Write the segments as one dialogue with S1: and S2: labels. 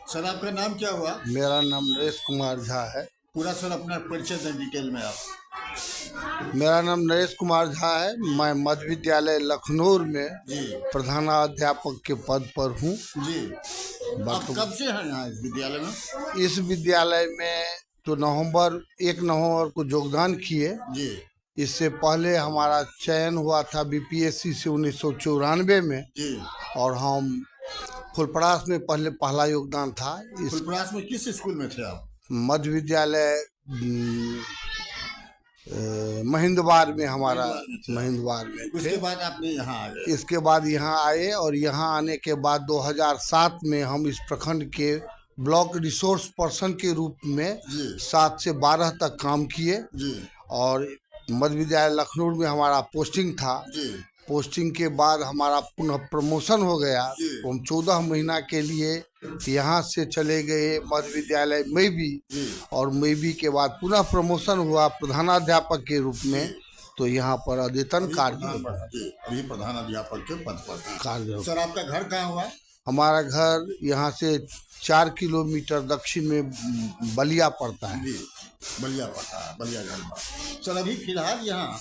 S1: Sir आपका नाम क्या हुआ?
S2: मेरा नाम नरेश कुमार झा है।
S1: पूरा सर अपना परिचय दें डिटेल में आप।
S2: मेरा नाम नरेश कुमार झा है। मैं मध्य विद्यालय लखनऊ में
S1: जी
S2: प्रधानाध्यापक के पद पर हूँ।
S1: जी। आप कब से हैं यहाँ इस विद्यालय में?
S2: इस विद्यालय में तो 1 नवंबर को योगदान किए।
S1: जी
S2: इससे पहले हमारा चयन हुआ था बीपीएससी से 1994 में,
S1: जी।
S2: और हम फुलपरास में पहला योगदान था। इस
S1: फुलपरास में किस स्कूल में थे आप?
S2: मध्य विद्यालय महिंदवार में हमारा महिंदवार में थे।
S1: उसके बाद आपने यहाँ आ गए?
S2: इसके बाद यहाँ आए, और यहाँ आने के बाद 2007 में हम इस प्रखंड के ब्लॉक रिसोर्स पर्सन के रूप में
S1: जी
S2: 7 से 12 तक काम किए।
S1: जी
S2: और मध्य विद्यालय लखनऊ में हमारा पोस्टिंग था।
S1: जी
S2: पोस्टिंग के बाद हमारा पुनः प्रमोशन हो गया,
S1: जी।
S2: तो हम 14 महीना के लिए यहाँ से चले गए मध्य विद्यालय मैबी,
S1: जी
S2: और मैबी के बाद पुनः प्रमोशन हुआ प्रधानाध्यापक के रूप में। तो यहाँ पर अद्यतन
S1: अभी प्रधान अध्यापक के पद पर हैं।
S2: कार्य।
S1: सर आपका घर कहाँ हुआ?
S2: हमारा घर यहाँ से 4 किलोमीटर दक्षिण में बलिया पड़ता है।
S1: जी बलिया पड़ता है, बलिया जनपद। सर अभी फिलहाल यहाँ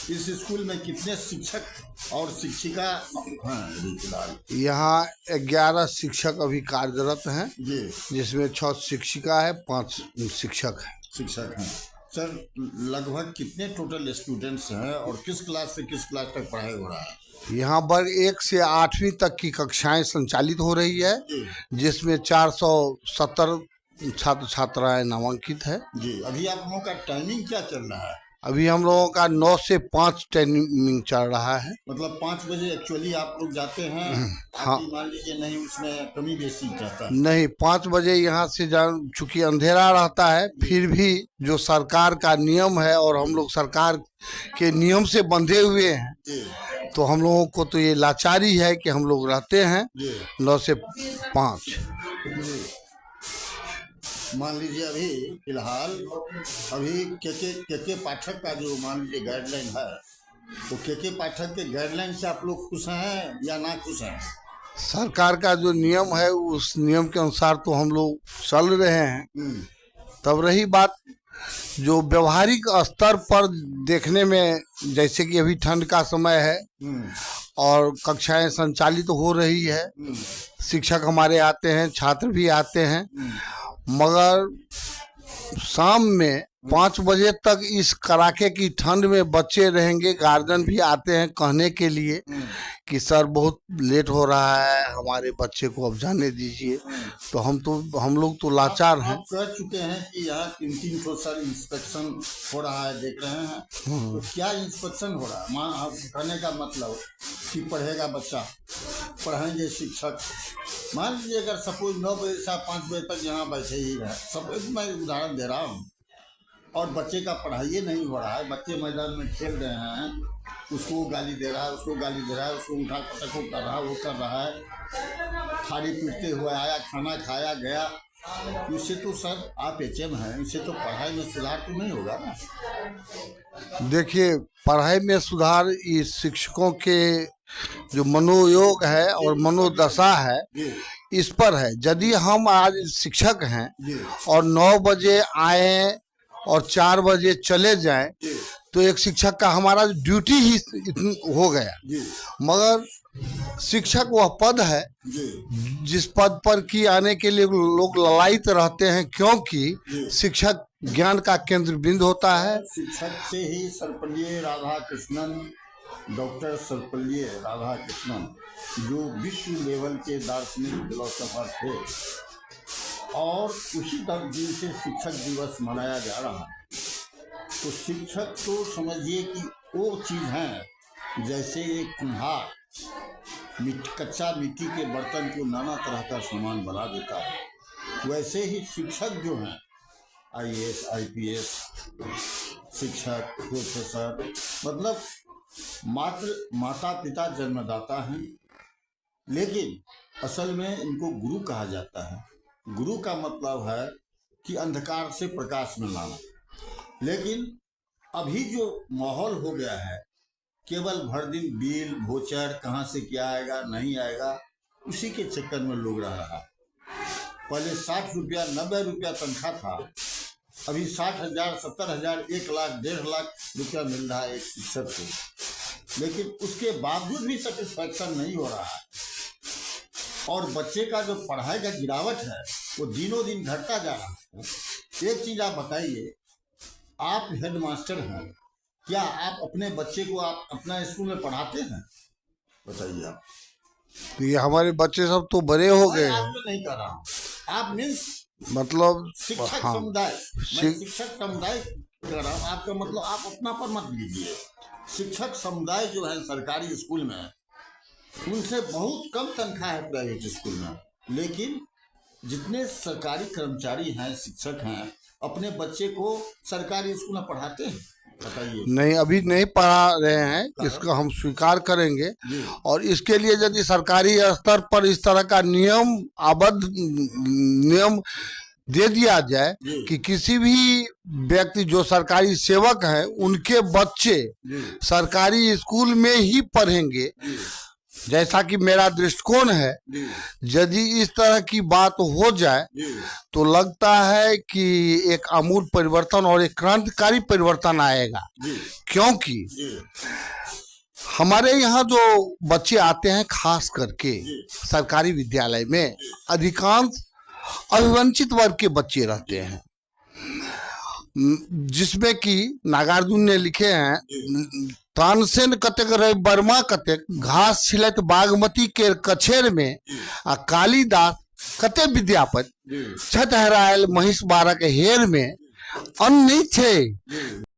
S1: इस स्कूल में कितने शिक्षक और शिक्षिका हैं अभी फिलहाल?
S2: यहाँ 11 शिक्षक अभी कार्यरत हैं,
S1: जी
S2: जिसमें 6 शिक्षिका है, 5 शिक्षक हैं।
S1: शिक्षक हैं। सर लगभग कितने टोटल स्टूडेंट्स हैं और किस क्लास से किस क्लास तक पढ़ाई हो रहा है?
S2: यहाँ वर्ग 1 से 8वीं तक की कक्षाएं संचालित हो रही है,
S1: जी
S2: जिसमें 470 छात्र छात्राएं नामांकित है।
S1: जी। अभी आप लोगों का टाइमिंग क्या चल रहा है?
S2: अभी हम लोगों का 9 से 5 टाइमिंग चल रहा है।
S1: मतलब 5 बजे एक्चुअली आप लोग जाते हैं?
S2: हाँ।
S1: मान लीजिए नहीं उसमें कमी बेसी रहता है?
S2: नहीं, 5 बजे यहाँ से चूंकि अंधेरा रहता है, फिर भी जो सरकार का नियम है और हम लोग सरकार के नियम से बंधे हुए हैं,
S1: जी
S2: तो हम लोगों को तो ये लाचारी है कि हम लोग रहते हैं
S1: जी
S2: 9 से 5।
S1: जी। मान लीजिए अभी फिलहाल अभी के पाठक का जो मान लीजिए गाइडलाइन है, तो के पाठक के गाइडलाइन से आप लोग खुश हैं या ना खुश हैं?
S2: सरकार का जो नियम है उस नियम के अनुसार तो हम लोग चल रहे हैं। तब रही बात जो व्यवहारिक स्तर पर देखने में, जैसे कि अभी ठंड का समय है और कक्षाएं संचालित हो रही है, शिक्षक हमारे आते हैं, छात्र भी आते हैं, मगर शाम में 5 बजे तक इस कड़ाके की ठंड में बच्चे रहेंगे। गार्जियन भी आते हैं कहने के लिए कि सर बहुत लेट हो रहा है, हमारे बच्चे को अब जाने दीजिए। तो हम लोग तो लाचार हैं।
S1: आप कह चुके हैं कि यहाँ 3 ठो सर इंस्पेक्शन हो रहा है, देख रहे हैं। तो क्या इंस्पेक्शन हो रहा है? आप कहने का मतलब कि पढ़ेगा बच्चा, पढ़ाएंगे शिक्षक। मान लीजिए अगर सपोज 9 बजे से 5 बजे तक यहाँ बैठे ही रहे, सपोज मैं उदाहरण दे रहा हूँ, और बच्चे का पढ़ाई नहीं हो रहा है, बच्चे मैदान में खेल रहे हैं, उसको गाली दे रहा है, उसको गाली दे रहा है, उसको उठा पटक कर रहा है, वो कर रहा है, थाली पीटते हुए आया, खाना खाया गया, इससे तो सर आप एचएम हैं, इससे तो पढ़ाई में सुधार तो नहीं होगा ना?
S2: देखिए, पढ़ाई में सुधार इस शिक्षकों के जो मनोयोग है और मनोदशा है, इस पर है। यदि हम आज शिक्षक हैं और 9 बजे आए और 4 बजे चले जाएं, तो एक शिक्षक का हमारा ड्यूटी ही हो गया। मगर शिक्षक वह पद है जिस पद पर की आने के लिए लोग ललायित रहते हैं, क्योंकि शिक्षक ज्ञान का केंद्र बिंदु होता है।
S1: शिक्षक से ही सर्वपल्ली राधाकृष्णन, डॉक्टर सर्वपल्ली राधाकृष्णन, जो विश्व लेवल के दार्शनिक फिलोसोफर थे, और उसी दिन से शिक्षक दिवस मनाया जा रहा है। तो शिक्षक तो समझिए कि वो चीज़ है जैसे एक कुम्हार कच्चा मिट्टी के बर्तन को नाना तरह का सामान बना देता है, वैसे ही शिक्षक जो हैं आईएएस आईपीएस शिक्षक प्रोफेसर, मतलब माता पिता जन्मदाता हैं, लेकिन असल में इनको गुरु कहा जाता है। गुरु का मतलब है कि अंधकार से प्रकाश में लाना। लेकिन अभी जो माहौल हो गया है, केवल भर दिन बिल वोचर कहाँ से क्या आएगा नहीं आएगा, उसी के चक्कर में लोग रह रहा है। पहले 60 रुपया 90 रुपया तनख्वाह था, अभी 60,000 70,000 1 लाख 1.5 लाख रुपया मिल रहा है एक शिक्षक को। लेकिन उसके बावजूद भी सेटिस्फैक्शन नहीं हो रहा है, और बच्चे का जो पढ़ाई का गिरावट है वो दिनों दिन घटता जा रहा है। एक चीज आप बताइए, आप हेडमास्टर हैं, क्या आप अपने बच्चे को आप अपना स्कूल में पढ़ाते हैं? बताइए आप।
S2: ये हमारे बच्चे सब तो बड़े हो गए
S1: मैं
S2: हैं,
S1: आपको नहीं कह रहा हूँ, आप मीन्स
S2: मतलब
S1: शिक्षक
S2: हाँ
S1: समुदाय, मैं शिक्षक समुदाय कह रहा हूँ, आपका मतलब आप अपना पर मत लीजिए। शिक्षक समुदाय जो है सरकारी स्कूल में, उनसे बहुत कम तनख्वाह है प्राइवेट स्कूल में, लेकिन जितने सरकारी कर्मचारी हैं, शिक्षक हैं, अपने बच्चे को सरकारी स्कूल में पढ़ाते हैं? बताइए।
S2: नहीं, अभी नहीं पढ़ा रहे हैं, इसको हम स्वीकार करेंगे। और इसके लिए यदि सरकारी स्तर पर इस तरह का नियम दे दिया जाए कि किसी भी व्यक्ति जो सरकारी सेवक है उनके बच्चे सरकारी स्कूल में ही पढ़ेंगे, जैसा कि मेरा दृष्टिकोण है, यदि इस तरह की बात हो जाए तो लगता है कि एक आमूल परिवर्तन और एक क्रांतिकारी परिवर्तन आएगा। क्योंकि हमारे यहाँ जो बच्चे आते हैं, खास करके सरकारी विद्यालय में अधिकांश अभिवंचित वर्ग के बच्चे रहते हैं, जिसमें कि नागार्जुन ने लिखे हैं, तानसेन कतेक रवि वर्मा कतेक घास छिलत बागमती के कछेर में, आ कालिदास कते विद्यापति छत हरायल महिष बारक हेर में, अन्न नहीं छे